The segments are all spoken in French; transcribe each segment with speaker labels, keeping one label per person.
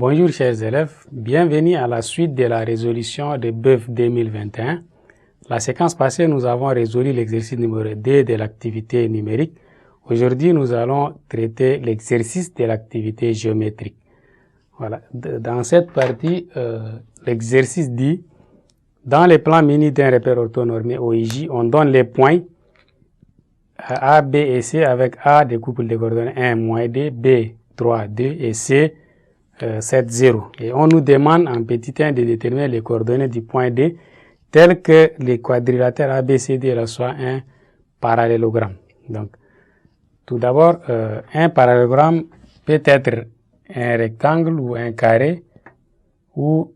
Speaker 1: Bonjour chers élèves, bienvenue à la suite de la résolution de BEF 2021. La séquence passée, nous avons résolu l'exercice numéro 2 de l'activité numérique. Aujourd'hui, nous allons traiter l'exercice de l'activité géométrique. Voilà. Dans cette partie, l'exercice dit, dans les plans munis d'un repère orthonormé OIJ, on donne les points A, B et C avec A des couples de coordonnées 1, moins D, B, 3, 2 et C, 7, 0. Et on nous demande en petit 1 de déterminer les coordonnées du point D telles que les quadrilatères ABCD reçoivent un parallélogramme. Donc, tout d'abord, un parallélogramme peut être un rectangle ou un carré ou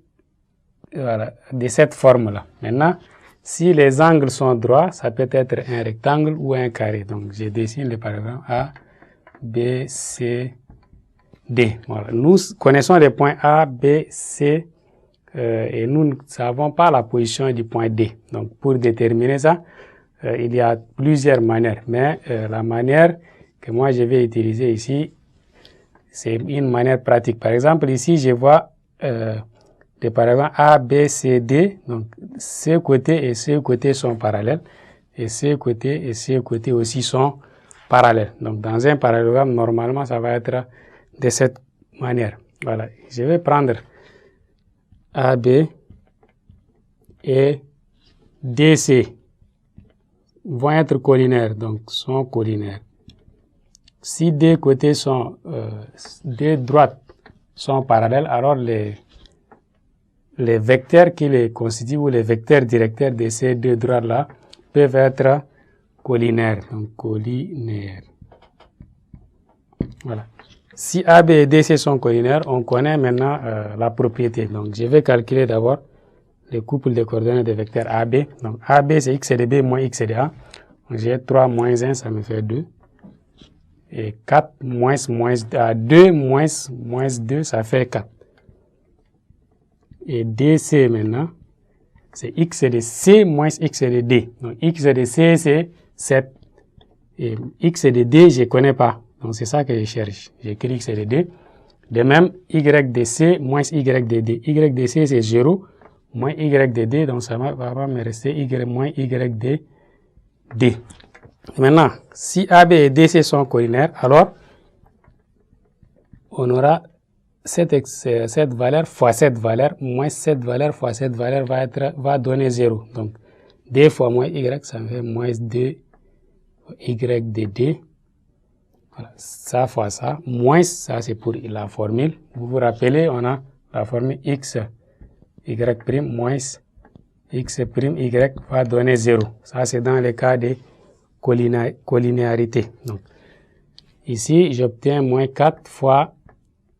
Speaker 1: voilà, de cette forme-là. Maintenant, si les angles sont droits, ça peut être un rectangle ou un carré. Donc, je dessine le parallélogramme A, B, C, D. Voilà. Nous connaissons les points A, B, C et nous ne savons pas la position du point D. Donc, pour déterminer ça, il y a plusieurs manières. Mais la manière que moi je vais utiliser ici, c'est une manière pratique. Par exemple, ici, je vois des parallèles A, B, C, D. Donc, ce côté et ce côté sont parallèles. Et ce côté et ce côté aussi sont parallèles. Donc, dans un parallélogramme, normalement, ça va être de cette manière. Voilà. Je vais prendre AB et DC vont être collinaires, donc sont collinaires. Si deux côtés sont, deux droites sont parallèles, alors les vecteurs qui les constituent ou les vecteurs directeurs de ces deux droites-là peuvent être collinaires. Donc, collinaires. Voilà. Si AB et DC sont collinaires, on connaît maintenant la propriété. Donc, je vais calculer d'abord le couple de coordonnées des vecteurs AB. Donc, AB, c'est x de B moins x de A. Donc, j'ai 3 moins 1, ça me fait 2. Et 4 moins 2 moins 2, ça fait 4. Et DC maintenant, c'est x de C moins x de D. Donc, x de C, c'est 7. Et x de D, je ne connais pas. Donc, c'est ça que je cherche. J'écris x de D. De même, y de C moins y de D. Y de C, c'est 0 moins y de D. Donc, ça va me rester y moins y de D. Maintenant, si AB et DC sont collinaires, alors on aura cette valeur fois cette valeur, moins cette valeur fois cette valeur va donner 0. Donc, D fois moins Y, ça me fait moins 2 Y de D. Voilà, ça fois ça, moins ça c'est pour la formule. Vous vous rappelez, on a la formule x, y' moins x', y va donner 0. Ça c'est dans le cas de collinéarité. Donc, ici, j'obtiens moins 4 fois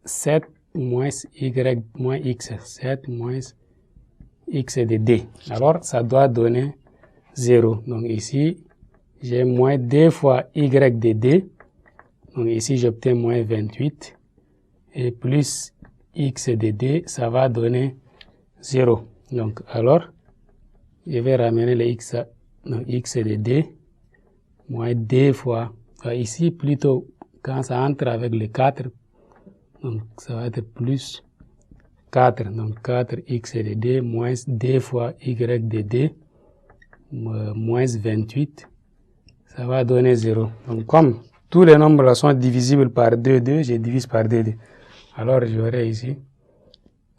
Speaker 1: 7 moins y moins x. 7 moins x de d. Alors, ça doit donner 0. Donc, ici, j'ai moins 2 fois y de d. Donc, ici, j'obtiens moins 28. Et plus x de d, ça va donner 0. Donc, alors, je vais ramener le x, donc x de d. Moins 2 fois, ici plutôt quand ça entre avec le 4, donc ça va être plus 4, donc 4x de d moins 2 fois y de d moins 28, ça va donner 0. Donc comme tous les nombres sont divisibles par 2, je divise par 2. Alors j'aurai ici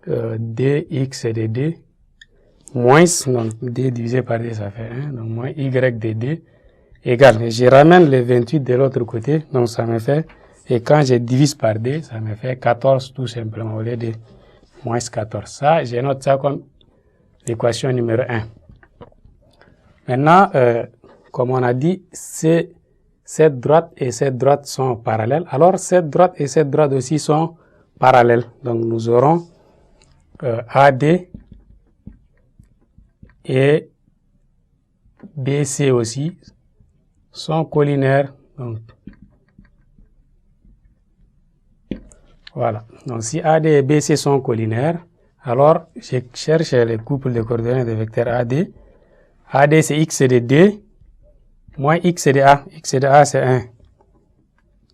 Speaker 1: dx de d moins, donc d divisé par d ça fait 1, donc moins y de d égal. Je ramène les 28 de l'autre côté, donc ça me fait, et quand je divise par d, ça me fait 14 tout simplement, au lieu de moins 14. Ça, je note ça comme l'équation numéro 1. Maintenant, comme on a dit, cette droite et cette droite sont parallèles. Alors, cette droite et cette droite aussi sont parallèles. Donc, nous aurons AD et BC aussi sont collinaires. Donc, voilà. Donc, si AD et BC sont collinaires, alors je cherche le couple de coordonnées des vecteurs AD. AD, c'est x de D moins x de A. X de A, c'est 1.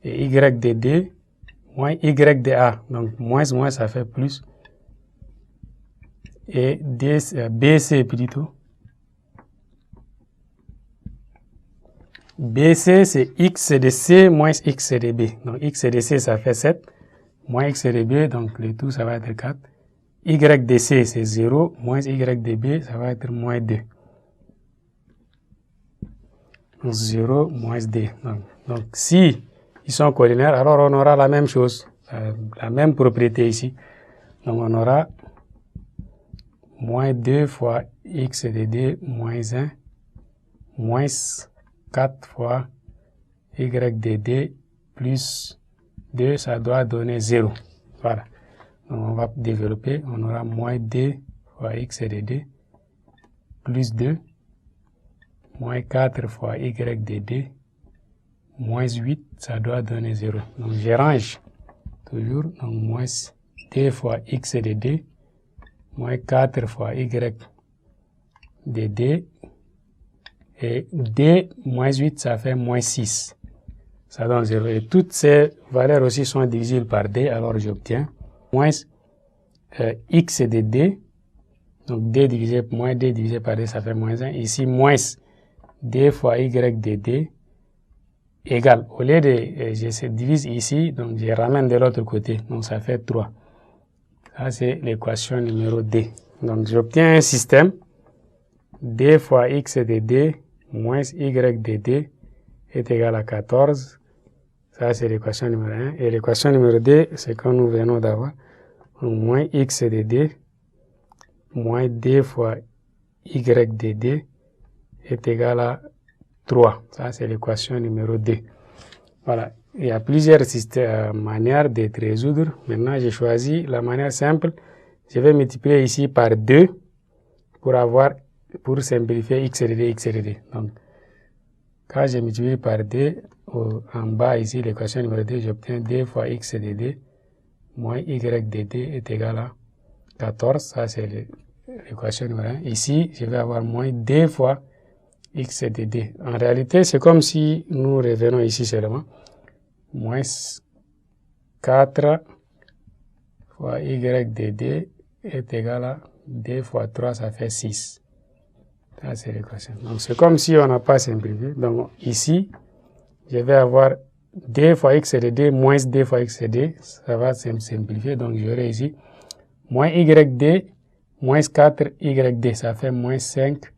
Speaker 1: Et y de D moins y de A. Donc, moins, ça fait plus. Et BC plutôt. BC, c'est x de C moins x de B. Donc, x de C, ça fait 7. Moins x de B, donc le tout, ça va être 4. Y de C, c'est 0. Moins y de B, ça va être moins 2. Donc, 0 moins 2. Donc, si ils sont collinaires, alors on aura la même chose. La même propriété ici. Donc, on aura moins 2 fois x de D moins 1 moins 4 fois y de D plus 2, ça doit donner 0. Voilà. Donc, on va développer. On aura moins 2 fois x de D plus 2 moins 4 fois y de D moins 8, ça doit donner 0. Donc, je range toujours. Donc, moins 2 fois x de D moins 4 fois y de D et D moins 8, ça fait moins 6. Ça donne 0. Et toutes ces valeurs aussi sont divisibles par D, alors j'obtiens moins x de D. Donc D divisé par D, ça fait moins 1. Ici, moins D fois y de D égale. Au lieu de, je divise ici, donc je ramène de l'autre côté. Donc ça fait 3. Ça, c'est l'équation numéro D. Donc j'obtiens un système D fois x de D moins y de D est égal à 14. Ça, c'est l'équation numéro 1. Et l'équation numéro 2, c'est que nous venons d'avoir. Moins x de D moins D fois y de D est égal à 3. Ça, c'est l'équation numéro 2. Voilà. Il y a plusieurs manières de résoudre. Maintenant, j'ai choisi la manière simple. Je vais multiplier ici par 2 pour simplifier x de D. Donc, quand je multiplie par 2, en bas ici, l'équation numéro 2, j'obtiens 2 fois x de D moins y de D est égal à 14. Ça, c'est l'équation numéro 1. Ici, je vais avoir moins 2 fois x de D. En réalité, c'est comme si nous revenons ici seulement. Moins 4 fois y de D est égal à 2 fois 3, ça fait 6. Ça, c'est l'équation. Donc, c'est comme si on n'a pas simplifié. Donc, ici, je vais avoir 2 fois x de D moins 2 fois x de D. Ça va simplifier. Donc, j'aurai ici moins y de D moins 4 y de D. Ça fait moins 5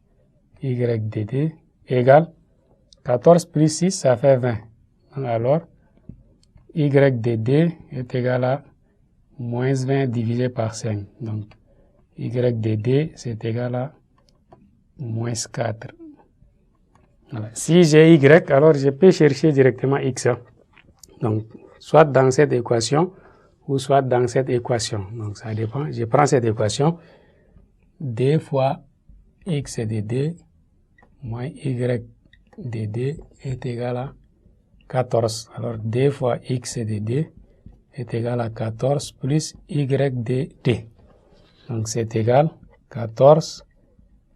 Speaker 1: y de D égale 14 plus 6, ça fait 20. Donc, alors, y de D est égal à moins 20 divisé par 5. Donc, y de D, c'est égal à moins 4. Voilà. Si j'ai y, alors je peux chercher directement x. Donc, soit dans cette équation ou soit dans cette équation. Donc, ça dépend. Je prends cette équation. 2 fois x de D moins y de D est égal à 14. Alors, 2 fois x de D est égal à 14 plus y de D. Donc, c'est égal à 14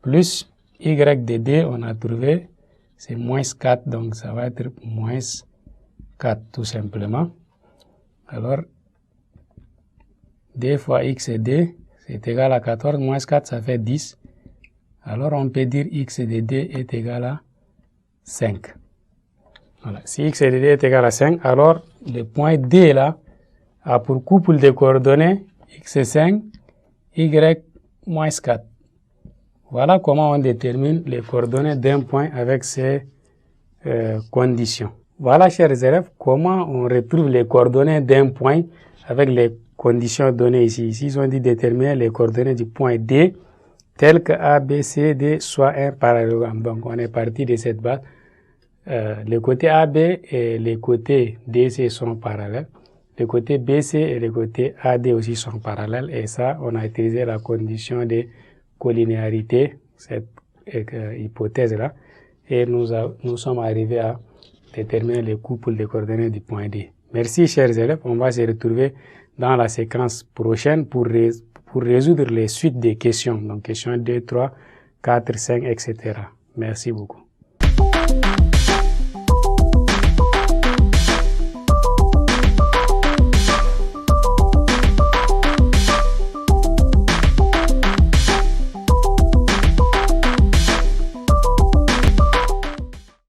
Speaker 1: plus y de D, on a trouvé, c'est moins 4. Donc, ça va être moins 4, tout simplement. Alors, 2 fois x de D, c'est égal à 14, moins 4, ça fait 10. Alors, on peut dire x de D est égal à 5. Voilà. Si x de D est égal à 5, alors le point D là a pour couple de coordonnées x5, y moins 4. Voilà comment on détermine les coordonnées d'un point avec ces conditions. Voilà, chers élèves, comment on retrouve les coordonnées d'un point avec les conditions données ici. Ici, ils ont dit déterminer les coordonnées du point D tel que A, B, C, D soit un parallélogramme. Donc, on est parti de cette base. Les côtés AB et les côtés DC sont parallèles. Les côtés BC et les côtés AD aussi sont parallèles. Et ça, on a utilisé la condition de collinéarité, cette hypothèse-là. Et nous sommes arrivés à déterminer les couples de coordonnées du point D. Merci, chers élèves. On va se retrouver dans la séquence prochaine pour résoudre les suites des questions. Donc, questions 2, 3, 4, 5, etc. Merci beaucoup.